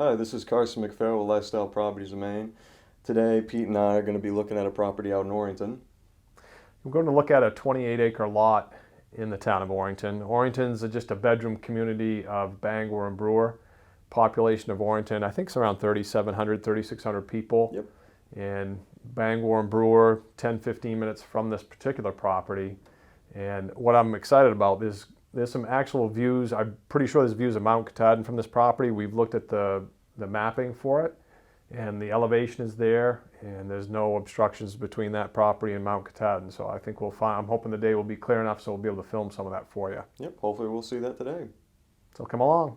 Hi, this is Carson with Lifestyle Properties of Maine. Today, Pete and I are going to be looking at a property out in Orrington. We're going to look at a 28-acre lot in the town of Orrington. Orrington's just a bedroom community of Bangor and Brewer. Population of Orrington, I think it's around 3,700, 3,600 people. Yep. And Bangor and Brewer, 10, 15 minutes from this particular property. And what I'm excited about is there's some actual views. I'm pretty sure there's views of Mount Katahdin from this property. We've looked at the mapping for it, and the elevation is there, and there's no obstructions between that property and Mount Katahdin. So I think we'll find, I'm hoping the day will be clear enough so we'll be able to film some of that for you. Yep, hopefully we'll see that today. So come along.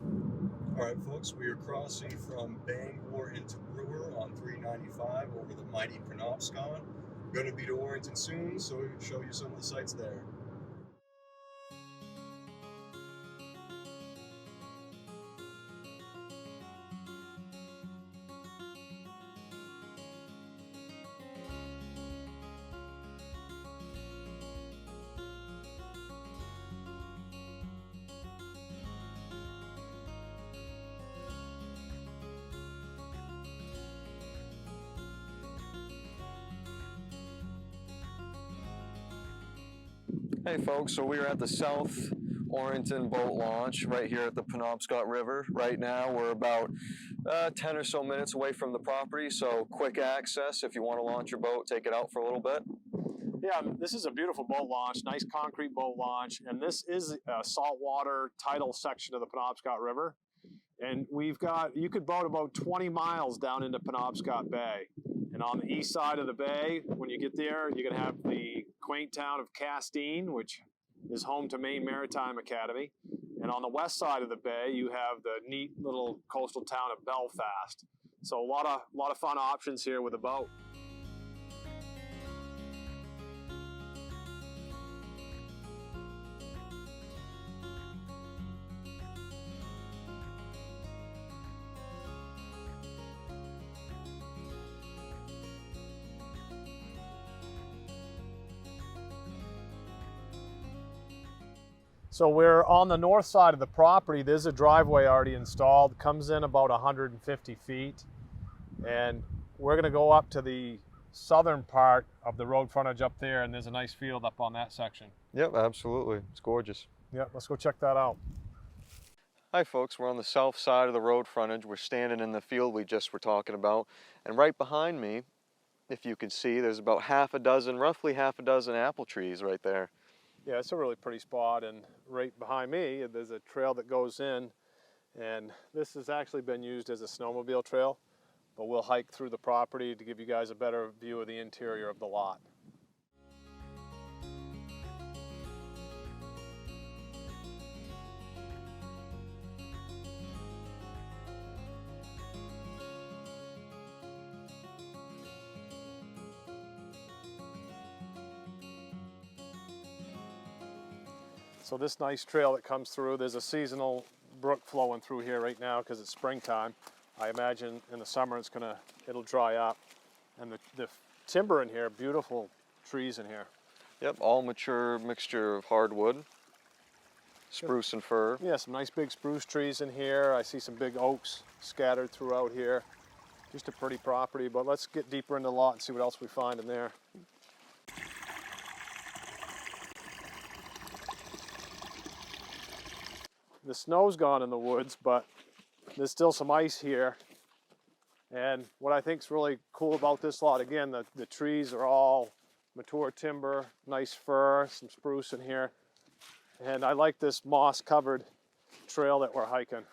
All right, folks, we are crossing from Bangor into Brewer on 395 over the mighty Penobscot. We're going to be to Orrington soon, so we can show you some of the sights there. Hey folks, so we are at the South Orrington boat launch right here at the Penobscot River. Right now we're about 10 or so minutes away from the property, so quick access if you want to launch your boat, take it out for a little bit. Yeah, this is a beautiful boat launch, nice concrete boat launch, and this is a saltwater tidal section of the Penobscot River. And you could boat about 20 miles down into Penobscot Bay. And on the east side of the bay, when you get there, you're going to have the quaint town of Castine, which is home to Maine Maritime Academy. And on the west side of the bay, you have the neat little coastal town of Belfast. So a lot of fun options here with a boat. So we're on the north side of the property. There's a driveway already installed, comes in about 150 feet. And we're gonna go up to the southern part of the road frontage up there, and there's a nice field up on that section. Yep, absolutely. It's gorgeous. Yeah, let's go check that out. Hi folks, we're on the south side of the road frontage. We're standing in the field we just were talking about. And right behind me, if you can see, there's about roughly half a dozen apple trees right there. Yeah, it's a really pretty spot, and right behind me there's a trail that goes in, and this has actually been used as a snowmobile trail, but we'll hike through the property to give you guys a better view of the interior of the lot. So this nice trail that comes through, there's a seasonal brook flowing through here right now because it's springtime. I imagine in the summer it'll dry up. And the timber in here, beautiful trees in here. Yep, all mature mixture of hardwood, spruce and fir. Yeah, some nice big spruce trees in here. I see some big oaks scattered throughout here. Just a pretty property, but let's get deeper into the lot and see what else we find in there. The snow's gone in the woods, but there's still some ice here. And what I think is really cool about this lot, again, the trees are all mature timber, nice fir, some spruce in here. And I like this moss-covered trail that we're hiking.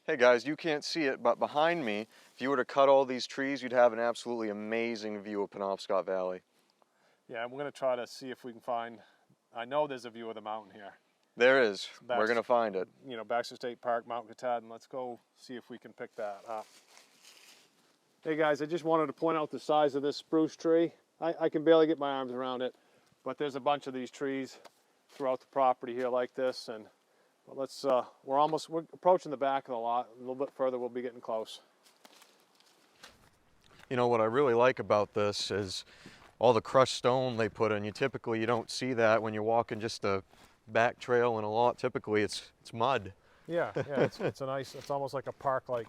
Hey guys, you can't see it, but behind me, if you were to cut all these trees, you'd have an absolutely amazing view of Penobscot Valley. Yeah, I'm gonna try to see if we can find, I know there's a view of the mountain here. There is. We're going to find it. You know, Baxter State Park, Mount Katahdin. Let's go see if we can pick that up. Hey guys, I just wanted to point out the size of this spruce tree. I can barely get my arms around it, but there's a bunch of these trees throughout the property here like this. And we're approaching the back of the lot. A little bit further, we'll be getting close. You know, what I really like about this is all the crushed stone they put in. You don't see that when you're walking just a back trail in a lot. Typically it's mud. Yeah, it's a nice, it's almost like a park-like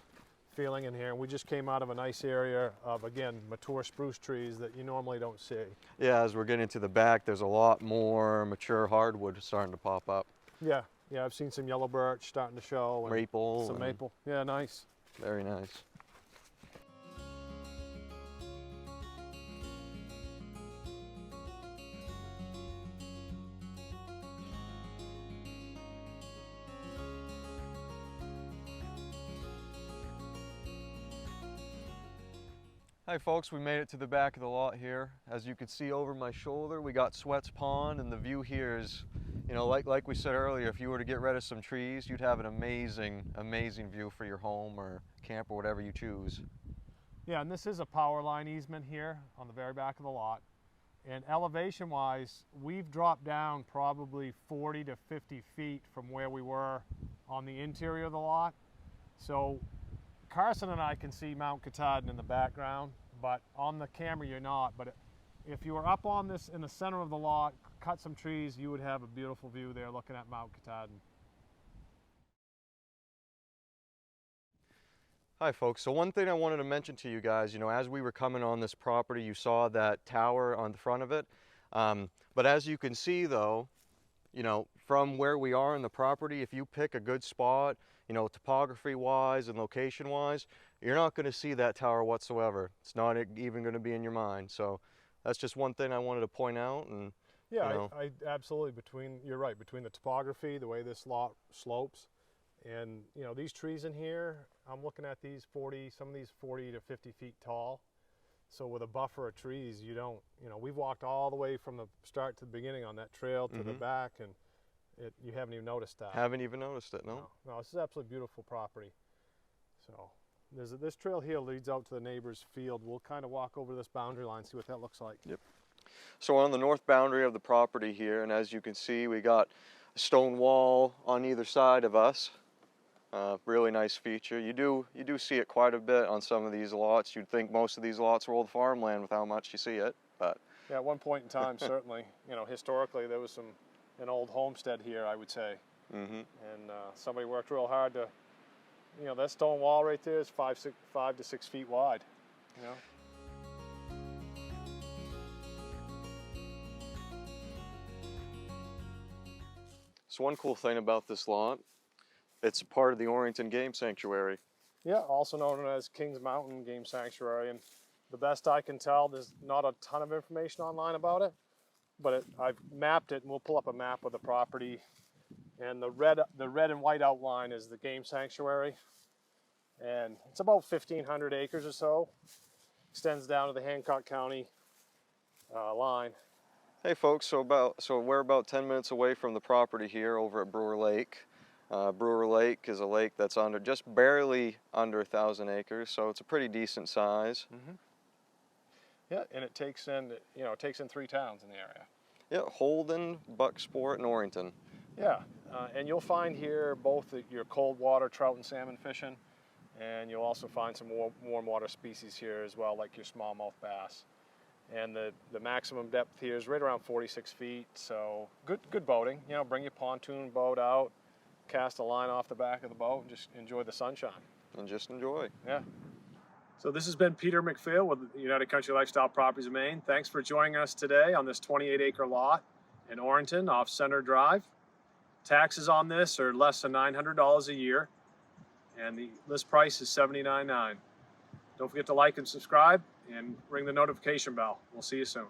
feeling in here. And we just came out of a nice area of, again, mature spruce trees that you normally don't see. Yeah, as we're getting to the back, there's a lot more mature hardwood starting to pop up. Yeah, I've seen some yellow birch starting to show. And Maple. some maple. Yeah, nice. Very nice. Hi folks, we made it to the back of the lot here. As you can see over my shoulder, we got Sweats Pond, and the view here is, you know, like we said earlier, if you were to get rid of some trees, you'd have an amazing view for your home or camp or whatever you choose. Yeah, and this is a power line easement here on the very back of the lot. And elevation wise, we've dropped down probably 40 to 50 feet from where we were on the interior of the lot. So Carson and I can see Mount Katahdin in the background, but on the camera you're not. But if you were up on this in the center of the lot, cut some trees, you would have a beautiful view there looking at Mount Katahdin. Hi folks, so one thing I wanted to mention to you guys, you know, as we were coming on this property, you saw that tower on the front of it. But as you can see though, you know, from where we are in the property, if you pick a good spot, you know, topography wise and location wise, you're not going to see that tower whatsoever. It's not even going to be in your mind. So that's just one thing I wanted to point out. And yeah, you know, I absolutely, you're right, between the topography, the way this lot slopes, and you know, these trees in here, I'm looking at these some of these 40 to 50 feet tall. So with a buffer of trees, you know, we've walked all the way from the start to the beginning on that trail to the back, and you haven't even noticed that. Haven't even noticed it, no? No, this is absolutely beautiful property. So this trail here leads out to the neighbor's field. We'll kind of walk over this boundary line, see what that looks like. Yep. So we're on the north boundary of the property here, and as you can see, we got a stone wall on either side of us. Really nice feature. You do see it quite a bit on some of these lots. You'd think most of these lots were old farmland with how much you see it, but yeah, at one point in time, certainly, you know, historically there was an old homestead here, I would say. And somebody worked real hard to, you know, that stone wall right there is 5 to 6 feet wide, you know. So one cool thing about this lot, it's a part of the Orrington Game Sanctuary. Yeah, also known as Kings Mountain Game Sanctuary, and the best I can tell, there's not a ton of information online about it, but I've mapped it, and we'll pull up a map of the property. And the red and white outline is the game sanctuary, and it's about 1,500 acres or so. Extends down to the Hancock County line. Hey folks, so we're about 10 minutes away from the property here over at Brewer Lake. Brewer Lake is a lake that's just barely under 1,000 acres, so it's a pretty decent size. Yeah, and it takes in 3 towns in the area. Yeah, Holden, Bucksport, and Orrington. Yeah, and you'll find here both your cold water trout and salmon fishing, and you'll also find some warm water species here as well, like your smallmouth bass. And the maximum depth here is right around 46 feet, so good boating. You know, bring your pontoon boat out, cast a line off the back of the boat, and just enjoy the sunshine. And just enjoy. Yeah. So this has been Peter McPhail with United Country Lifestyle Properties of Maine. Thanks for joining us today on this 28-acre lot in Orrington off Center Drive. Taxes on this are less than $900 a year, and the list price is $79.9. Don't forget to like and subscribe and ring the notification bell. We'll see you soon.